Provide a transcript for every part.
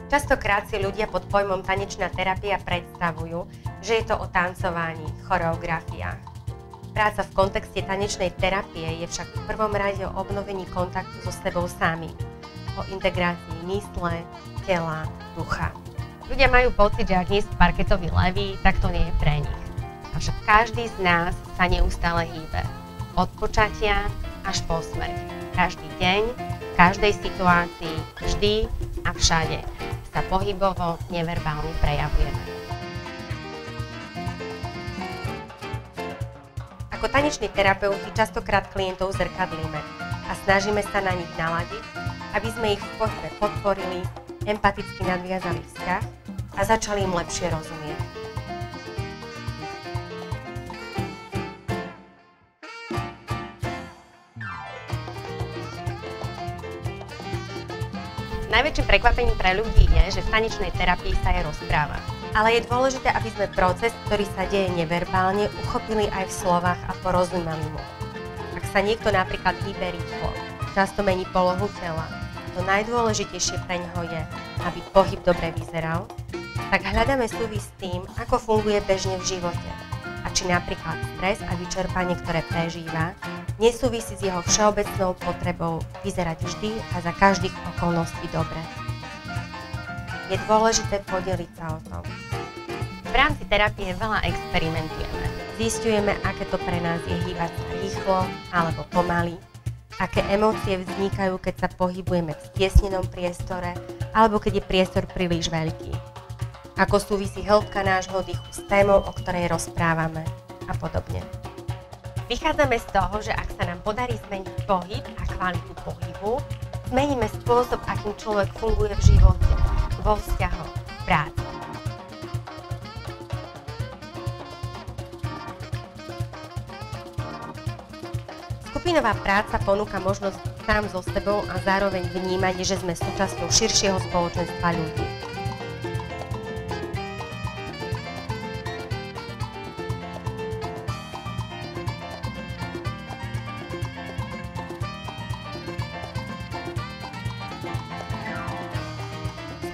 Častokrát si ľudia pod pojmom tanečná terapia predstavujú, že je to o tancovaní, choreografiách. Práca v kontexte tanečnej terapie je však v prvom rade o obnovení kontaktu so sebou samým, o integrácii mysle, tela, ducha. Ľudia majú pocit, že ak nie sú parketoví leví, tak to nie je pre nich. Avšak každý z nás sa neustále hýbe. Od počatia až po smrť. Každý deň, v každej situácii, vždy a všade sa pohybovo, neverbálne prejavujeme. Ako taneční terapeuti častokrát klientov zrkadlíme a snažíme sa na nich naladiť, aby sme ich v pohybe podporili, empaticky nadviazali vzťah a začali im lepšie rozumieť. Najväčším prekvapením pre ľudí je, že v tanečnej terapii sa je rozprávať. Ale je dôležité, aby sme proces, ktorý sa deje neverbálne, uchopili aj v slovách a porozumeli mu. Ak sa niekto napríklad hýbe rýchlo, často mení polohu tela, to najdôležitejšie pre ňoho je, aby pohyb dobre vyzeral, tak hľadáme súvis s tým, ako funguje bežne v živote a či napríklad stres a vyčerpanie, ktoré prežíva, nesúvisí s jeho všeobecnou potrebou vyzerať vždy a za každých okolností dobre. Je dôležité podeliť sa o tom. V rámci terapie veľa experimentujeme. Zisťujeme, aké to pre nás je hýbať sa rýchlo alebo pomaly, aké emócie vznikajú, keď sa pohybujeme v stiesnenom priestore alebo keď je priestor príliš veľký. Ako súvisí hĺbka nášho dýchu s témou, o ktorej rozprávame a podobne. Vychádzame z toho, že ak sa nám podarí zmeniť pohyb a kvalitu pohybu, zmeníme spôsob, akým človek funguje v živote, vo vzťahoch, v práci. Skupinová práca ponúka možnosť byť sám so sebou a zároveň vnímať, že sme súčasťou širšieho spoločenstva ľudí.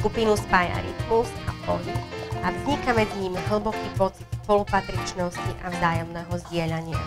Skupinu spája rytmus a pohyb a vzniká medzi nimi hlboký pocit spolupatričnosti a vzájomného zdieľania.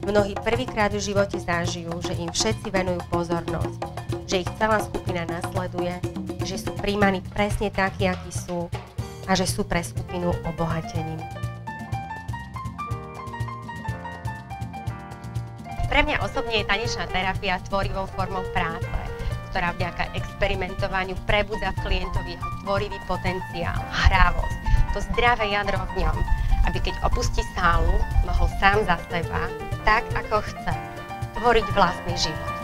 Mnohí prvýkrát v živote zažijú, že im všetci venujú pozornosť, že ich celá skupina nasleduje, že sú prijímaní presne takí, akí sú a že sú pre skupinu obohatením. Pre mňa osobne je tanečná terapia tvorivou formou práce, ktorá vďaka experimentovaniu prebudza v klientovi jeho tvorivý potenciál, hrávosť, to zdravé jadro v ňom, aby keď opustí sálu, mohol sám za seba, tak ako chce, tvoriť vlastný život.